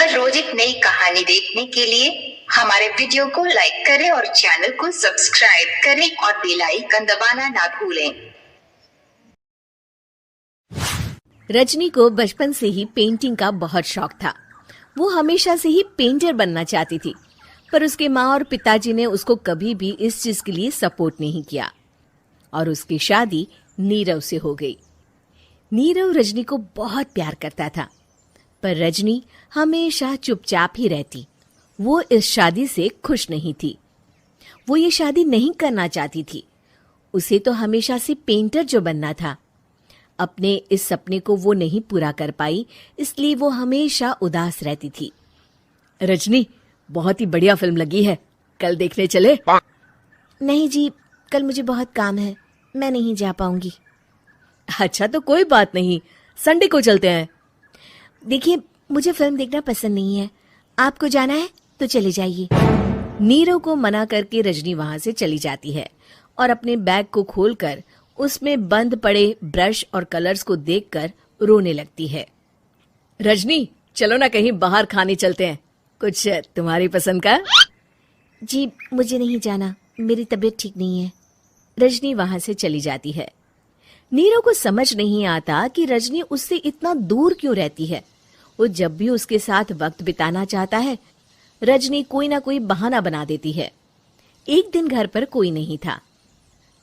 हर रोज एक नई कहानी देखने के लिए हमारे वीडियो को लाइक करें और चैनल को सब्सक्राइब करें और बेल आइकन दबाना ना भूलें। रजनी को बचपन से ही पेंटिंग का बहुत शौक था। वो हमेशा से ही पेंटर बनना चाहती थी, पर उसके माँ और पिताजी ने उसको कभी भी इस चीज के लिए सपोर्ट नहीं किया और उसकी शादी नीरव से हो गई। नीरव रजनी को बहुत प्यार करता था, पर रजनी हमेशा चुपचाप ही रहती। वो इस शादी से खुश नहीं थी। वो ये शादी नहीं करना चाहती थी। उसे तो हमेशा से पेंटर जो बनना था। अपने इस सपने को वो नहीं पूरा कर पाई, इसलिए वो हमेशा उदास रहती थी। रजनी, बहुत ही बढ़िया फिल्म लगी है, कल देखने चले? नहीं जी, कल मुझे बहुत काम है, मैं नहीं जा पाऊंगी। अच्छा तो कोई बात नहीं, संडे को चलते हैं। देखिए, मुझे फिल्म देखना पसंद नहीं है। आपको जाना है तो चले जाइए। नीरव को मना करके रजनी वहां से चली जाती है और अपने बैग को खोलकर उसमें बंद पड़े ब्रश और कलर्स को देखकर रोने लगती है। रजनी, चलो ना कहीं बाहर खाने चलते हैं, कुछ तुम्हारी पसंद का। जी, मुझे नहीं जाना, मेरी तबीयत ठीक नहीं है। रजनी वहां से चली जाती है। नीरव को समझ नहीं आता कि रजनी उससे इतना दूर क्यों रहती है। वो जब भी उसके साथ वक्त बिताना चाहता है, रजनी कोई ना कोई बहाना बना देती है। एक दिन घर पर कोई नहीं था।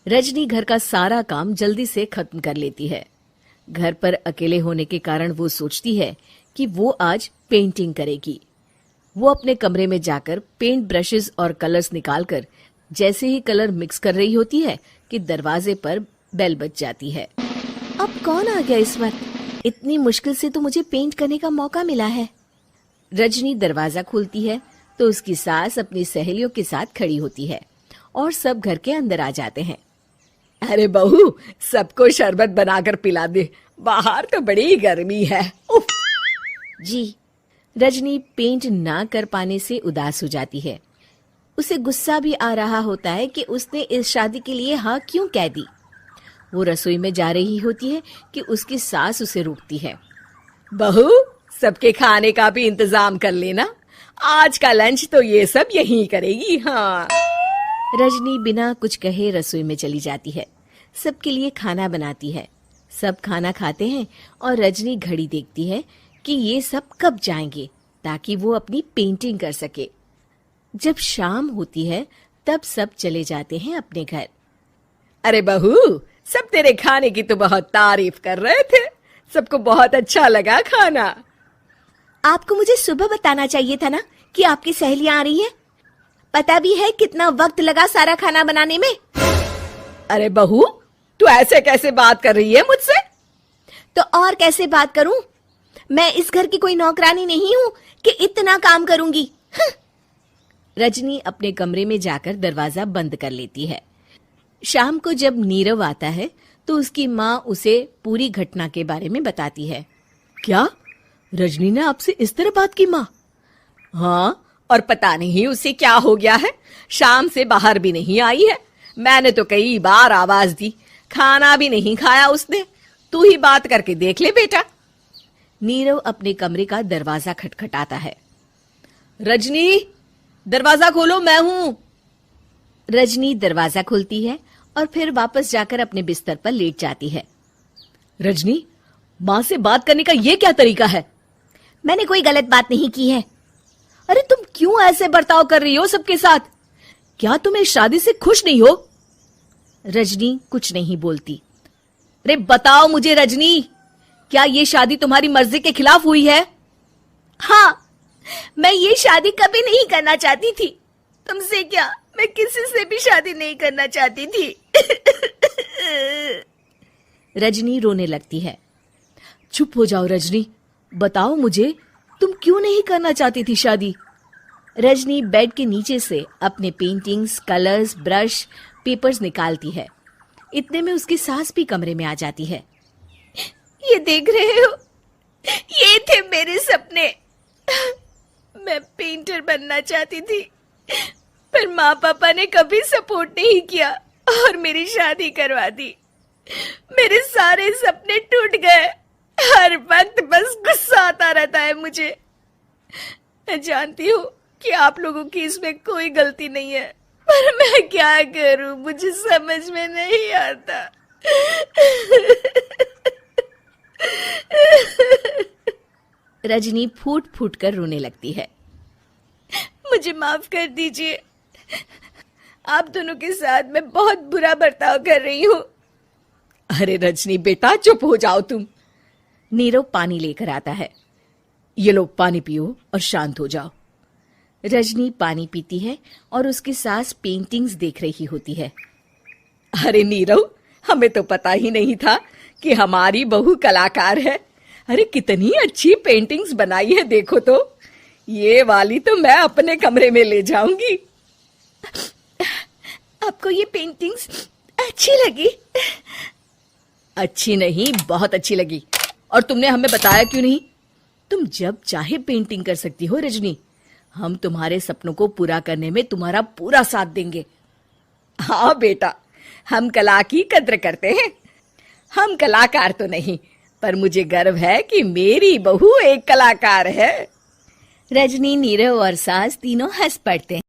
रजनी घर का सारा काम जल्दी से खत्म कर लेती है। घर पर अकेले होने के कारण वो सोचती है कि वो आज पेंटिंग करेगी। वो अपने कमरे में जाकर पेंट ब्रशेस और कलर्स निकालकर जैसे ही कलर मिक्स कर रही होती है कि दरवाजे पर बेल बज जाती है। अब कौन आ गया इस वक्त? इतनी मुश्किल से तो मुझे पेंट करने का मौका मिला है। रजनी दरवाजा खोलती है तो उसकी सास अपनी सहेलियों के साथ खड़ी होती है और सब घर के अंदर आ जाते हैं। अरे बहू, सबको शरबत बनाकर पिला दे, बाहर तो बड़ी गर्मी है। उफ। जी। रजनी पेंट ना कर पाने से उदास हो जाती है। उसे गुस्सा भी आ रहा होता है कि उसने इस शादी के लिए हाँ क्यों कह दी। वो रसोई में जा रही होती है कि उसकी सास उसे रोकती है। बहू, सबके खाने का भी इंतजाम कर लेना, आज का लंच तो ये सब यहीं करेगी। हाँ। रजनी बिना कुछ कहे रसोई में चली जाती है। सबके लिए खाना बनाती है। सब खाना खाते हैं और रजनी घड़ी देखती है कि ये सब कब जाएंगे ताकि वो अपनी पेंटिंग कर सके। जब शाम होती है तब सब चले जाते हैं अपने घर। अरे बहू, सब तेरे खाने की तो बहुत तारीफ कर रहे थे, सबको बहुत अच्छा लगा खाना। आपको मुझे सुबह बताना चाहिए था ना कि आपकी सहेलियां आ रही हैं। पता भी है कितना वक्त लगा सारा खाना बनाने में। अरे बहू, तू ऐसे कैसे बात कर रही है मुझसे? तो और कैसे बात करूं? मैं इस घर की कोई नौकरानी नहीं हूं कि इतना काम करूंगी। रजनी अपने कमरे में जाकर दरवाजा बंद कर लेती है। शाम को जब नीरव आता है तो उसकी माँ उसे पूरी घटना के बारे में बताती है। क्या रजनी ने आपसे इस तरह बात की माँ? हाँ, और पता नहीं उसे क्या हो गया है, शाम से बाहर भी नहीं आई है। मैंने तो कई बार आवाज दी, खाना भी नहीं खाया उसने। तू ही बात करके देख ले बेटा। नीरव अपने कमरे का दरवाजा खटखटाता है। रजनी, दरवाजा खोलो, मैं हूं। रजनी दरवाजा खोलती है और फिर वापस जाकर अपने बिस्तर पर लेट जाती है। रजनी, माँ से बात करने का ये क्या तरीका है? मैंने कोई गलत बात नहीं की है। अरे तुम क्यों ऐसे बर्ताव कर रही हो सबके साथ? क्या तुम इस शादी से खुश नहीं हो? रजनी कुछ नहीं बोलती। अरे बताओ मुझे रजनी, क्या ये शादी तुम्हारी मर्जी के खिलाफ हुई है? हाँ, मैं ये शादी कभी नहीं करना चाहती थी। तुमसे क्या, मैं किसी से भी शादी नहीं करना चाहती थी। रजनी रोने लगती है। चुप हो जाओ रजनी, बताओ मुझे, तुम क्यों नहीं करना चाहती थी शादी? रजनी बेड के नीचे से अपने पेंटिंग्स, कलर्स, ब्रश, पेपर्स निकालती है। इतने में उसकी सास भी कमरे में आ जाती है। ये देख रहे हो, ये थे मेरे सपने। मैं पेंटर बनना चाहती थी, पर माँ पापा ने कभी सपोर्ट नहीं किया और मेरी शादी करवा दी। मेरे सारे सपने टूट गए। हर वक्त बस गुस्सा आता रहता है मुझे। मैं जानती हूँ कि आप लोगों की इसमें कोई गलती नहीं है, पर मैं क्या करूँ, मुझे समझ में नहीं आता। रजनी फूट फूट कर रोने लगती है। मुझे माफ कर दीजिए, आप दोनों के साथ मैं बहुत बुरा बर्ताव कर रही हूँ। अरे रजनी बेटा, चुप हो जाओ तुम। नीरव पानी लेकर आता है। ये लो पानी पियो और शांत हो जाओ। रजनी पानी पीती है और उसकी सास पेंटिंग्स देख रही होती है। अरे नीरव, हमें तो पता ही नहीं था कि हमारी बहू कलाकार है। अरे कितनी अच्छी पेंटिंग्स बनाई है, देखो तो। ये वाली तो मैं अपने कमरे में ले जाऊंगी। आपको ये पेंटिंग्स अच्छी लगी? अच्छी नहीं, बहुत अच्छी लगी। और तुमने हमें बताया क्यों नहीं? तुम जब चाहे पेंटिंग कर सकती हो रजनी। हम तुम्हारे सपनों को पूरा करने में तुम्हारा पूरा साथ देंगे। हाँ बेटा, हम कला की कद्र करते हैं। हम कलाकार तो नहीं, पर मुझे गर्व है कि मेरी बहू एक कलाकार है। रजनी, नीरव और सास तीनों हंस पड़ते हैं।